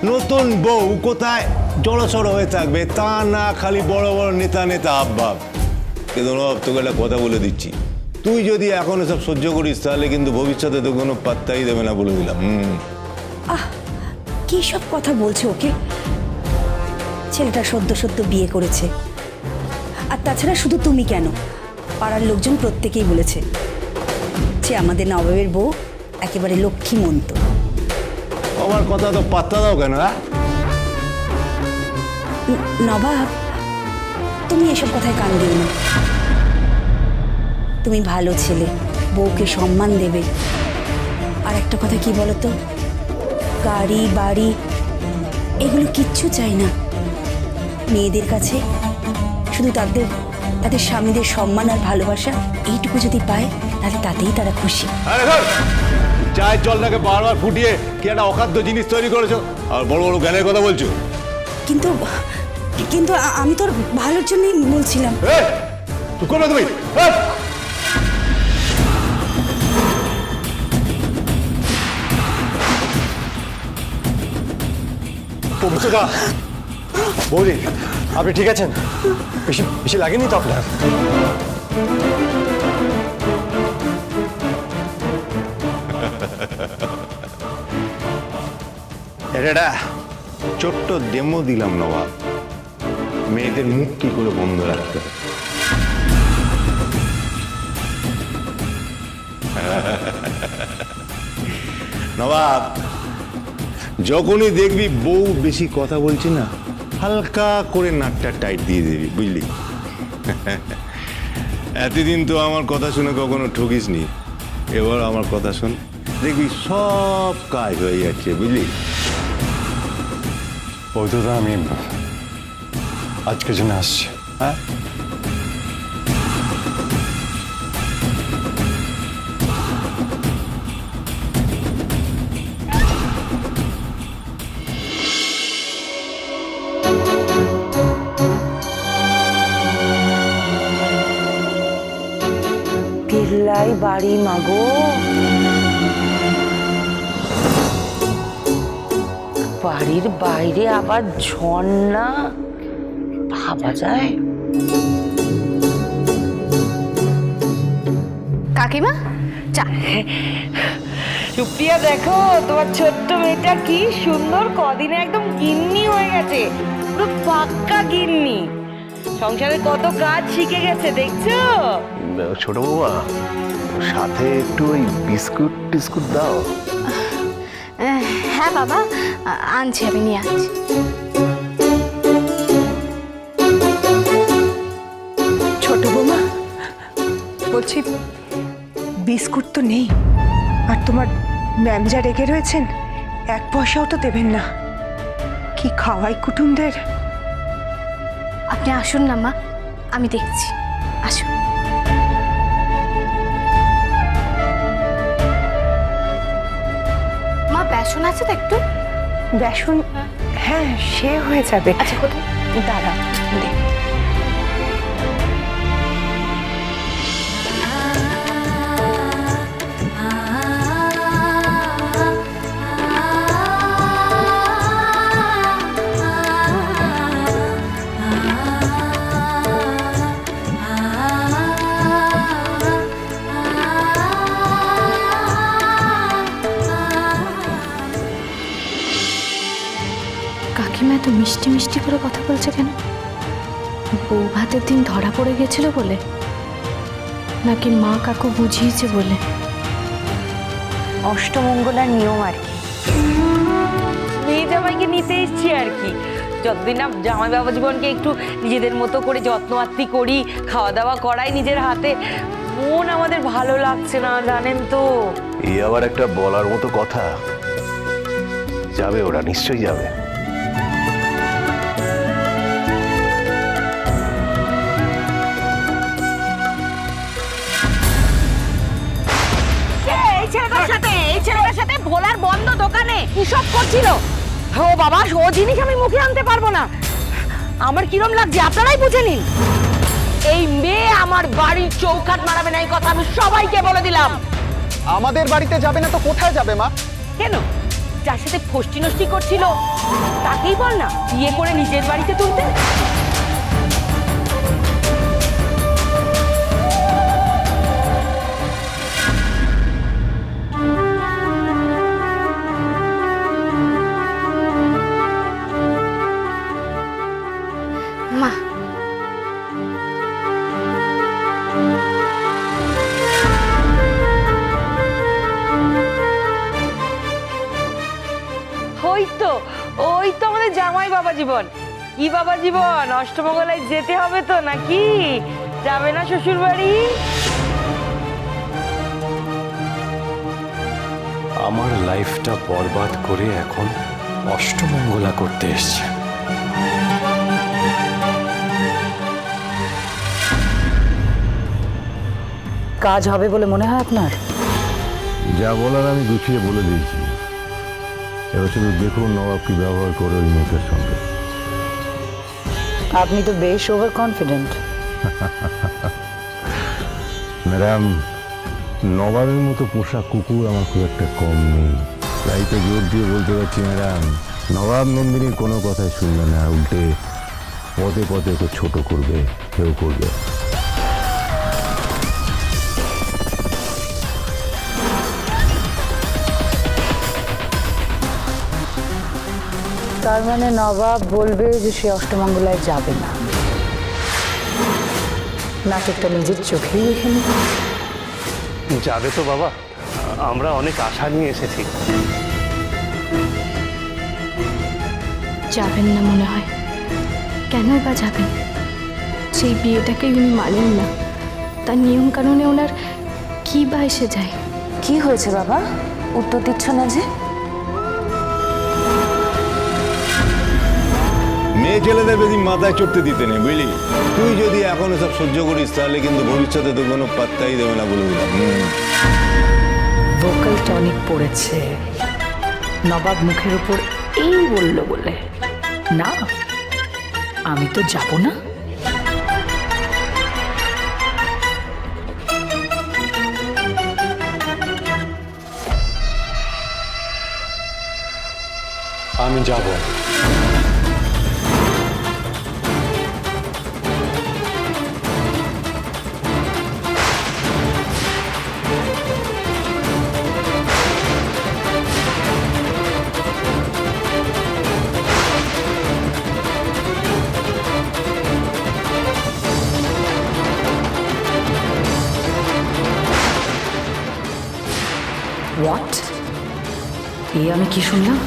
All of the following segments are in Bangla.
নতুন বউ কোথায় জড়সড় হয়ে থাকবে, তা না খালি বড় বড় নেতা নেতা আব্বাব। কিন্তু নবাব, তোকে একটা কথা বলে দিচ্ছি, তুই যদি এখন এসব সহ্য করিস তাহলে কিন্তু ভবিষ্যতে তো কোনো পাত্তাই দেবে না, বলে দিলাম। কি সব কথা বলছে ওকে? ছেলেটা সদ্য সদ্য বিয়ে করেছে। আর তাছাড়া শুধু তুমি কেন, পাড়ার লোকজন প্রত্যেকেই বলেছে যে আমাদের নবাবের বউ একেবারে লক্ষ্মীমন্ত। আমার কথা তো পাত্তা দাও কেন? নবাব, তুমি এসব কথায় কান দিও না। তুমি ভালো ছেলে, বউকে সম্মান দেবে। আর একটা কথা কি বলতো, গাড়ি বাড়ি এগুলো কিচ্ছু চাই না। মেয়েদের কাছে শুধু তাদের স্বামীদের সম্মান আর ভালোবাসা এইটুকু যদি পায় তাহলে তাতেই তারা খুশি। চায়ের জলটাকে বারবার ফুটিয়ে কি একটা অখাদ্য জিনিস তৈরি করেছো, আর বড় বড় জ্ঞানের কথা বলছো। কিন্তু কিন্তু আমি তোর ভালোর জন্যই বলছিলাম। করবে তুমি? পবিত্রদা, বৌদি, আপনি ঠিক আছেন? বেশি বেশি লাগেনি তো আপনার? এটা ছোট্ট ডেমো দিলাম নবাব, মেয়েদের মুখ কি করে বন্ধ রাখতে হবে। নবাব, যখনই দেখবি বউ বেশি কথা বলছি না, হালকা করে নাকটা টাইট দিয়ে দিবি, বুঝলি? এতদিন তো আমার কথা শুনে কখনো ঠকিসনি, এবার আমার কথা শোন, দেখবি সব কাজ হয়ে যাচ্ছে, বুঝলি? পবিত্রদা, আমি আজকের জন্য আসছি। হ্যাঁ, বিড়লাই বাড়ি মাগো, বাড়ির বাইরে আবার ঝর্ণা, ভাবা যায়? কাকিমা চা। সুপ্রিয়া, দেখো তোমার ছোট্ট মেয়েটা কি সুন্দর, কদিনে একদম গিন্নি হয়ে গেছে, পুরো পাক্কা গিন্নি। সংসারে কত কাজ শিখে গেছে দেখছো? ছোট বৌমা, সাথে একটু ওই বিস্কুট টিস্কুট দাও। হ্যাঁ বাবা, আনছি, আমি নিয়ে আসছি। ছোট বৌমা, বলছি বিস্কুট তো নেই, আর তোমার ম্যাম যা রেগে রয়েছেন, 1 পয়সাও তো দেবেন না। কি খাওয়াই কুটুমদের? আপনি আসুন না মা, আমি দেখছি, আসুন। মা, বেসন আছে তো একটু? বেসন? হ্যাঁ, সে হয়ে যাবে। আচ্ছা, কোথায়? দাঁড়া, দেখ। কাকিমা এত মিষ্টি মিষ্টি করে কথা বলছে কেন? বউ ভাতের দিন ধরা পড়ে গেছিল বলে, নাকি মা কাকু বুঝিয়েছে বলে? অষ্টমঙ্গলার নিয়ম আর কি, মেয়ে জামাইকে নিতে এসছি আর কি। যতদিন না জামাই বাবা জীবনকে একটু নিজেদের মতো করে যত্ন আত্তি করি, খাওয়া দাওয়া করাই নিজের হাতে, মন আমাদের ভালো লাগছে না, জানেন তো। এই আবার একটা বলার মতো কথা? যাবে, ওরা নিশ্চয়ই যাবে। এই ছেলেটার সাথে ভোলার বন্ধ দোকানে কি সব করছিল? ও বাবা, ও জিনিস আমি মুখে আনতে পারবো না। আমার কিরম লাগছে আপনারাই বুঝে নিন। এই মেয়ে আমার বাড়ির চৌকাঠ মারাবে না, এই কথা আমি সবাইকে বলে দিলাম। আমাদের বাড়িতে যাবে না তো কোথায় যাবে মা? কেন যার সাথে ফষ্টি নষ্টি করছিল তাকেই বল না বিয়ে করে নিজের বাড়িতে তুলতে। মা, ওই তো আমাদের জামাই বাবা জীবন। কি বাবা জীবন, অষ্টমঙ্গলায় যেতে হবে তো নাকি? যাবে না শ্বশুর বাড়ি? আমার লাইফটা বরবাদ করে এখন অষ্টমঙ্গলা করতে এসছে। কাজ হবে বলে মনে হয় আপনার? যা বলার আমি গুছিয়ে বলে দিয়েছি, এবার শুধু দেখুন নবাব কি ব্যবহার করে ওই মেয়েটার সঙ্গে। আপনি তো বেশ ওভার কনফিডেন্ট। ম্যাডাম, নবাবের মতো পোষা কুকুর আমার খুব একটা কম নেই, তাই তো জোর দিয়ে বলতে পারছি ম্যাডাম, নবাব নন্দিনীর কোনো কথাই শুনবে না, উল্টে পদে পদে ওকে ছোট করবে, কেউ করবে। তার মানে নবাব বলবে যে সে অষ্টমঙ্গলায় যাবে না, নাটকটা নিজের চোখেই দেখে নেবে। যাবে তো বাবা, আমরা অনেক আশা নিয়ে এসেছি। যাবেন না মনে হয়। কেন বা যাবেন? সেই বিয়েটাকে উনি মানেন না, তার নিয়ম কানুনে ওনার কি বা এসে যায়? কি হয়েছে বাবা, উত্তর দিচ্ছ না যে? মেয়ে ছেলেদের বেশি মাথায় চড়তে দিতে নেই, বুঝলি? তুই যদি এখন সব সহ্য করিস তাহলে কিন্তু ভবিষ্যতে তো কোনো পাত্তাই দেবে না বলে দিলাম। ভোকাল টনিক পড়েছে নবাব মুখের উপর এই বলল বলে। না, আমি তো যাব না। আমি যাব। হোয়াট? এই আমি কি শুনলাম?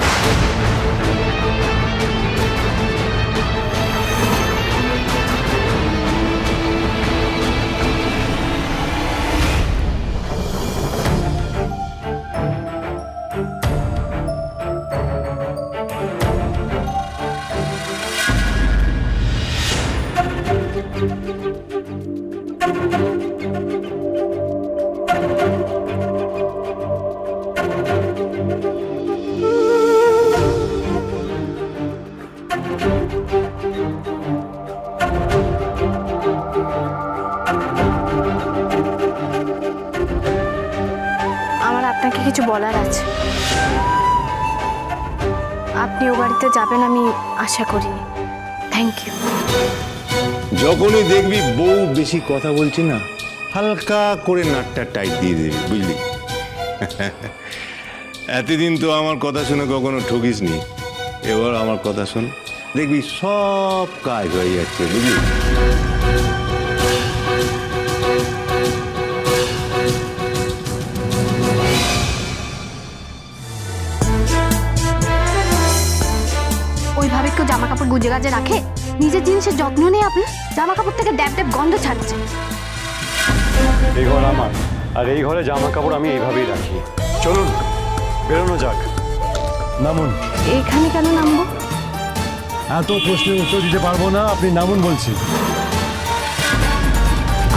আমার আপনাকে কিছু বলার আছে। আপনি ও বাড়িতে যাবেন আমি আশা করিনি। Thank you. যখনই দেখবি বউ বেশি কথা বলছি না, হালকা করে নাকটা টাইট দিয়ে দেবে, বুঝলি? এতদিন তো আমার কথা শুনে কখনো ঠকিসনি, এবার আমার কথা শোন, দেখবি সব কাজ হয়ে যাচ্ছে, বুঝলি? ওইভাবে কেউ জামা কাপড় গুজে গাজে রাখে? নিজের জিনিসের যত্ন নেই আপনার? জামা কাপড় থেকে ড্যাব ড্যাব গন্ধ ছাড়ছে। এই ঘর আমার, আর এই ঘরে জামা কাপড় আমি এইভাবেই রাখি। চলুন বেরোনো যাক। নামুন। এখানে কেন নামবো? এত প্রশ্নের উত্তর দিতে পারবো না, আপনি নামুন বলছি।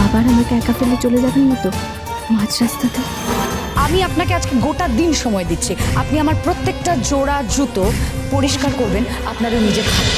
আবার আমাকে একা ফেলে চলে যাবেন না তো মাঝ রাস্তাতে? আমি আপনাকে আজকে গোটা দিন সময় দিচ্ছি। আপনি আমার প্রত্যেকটা জোড়া জুতো পরিষ্কার করবেন আপনার নিজের হাতে।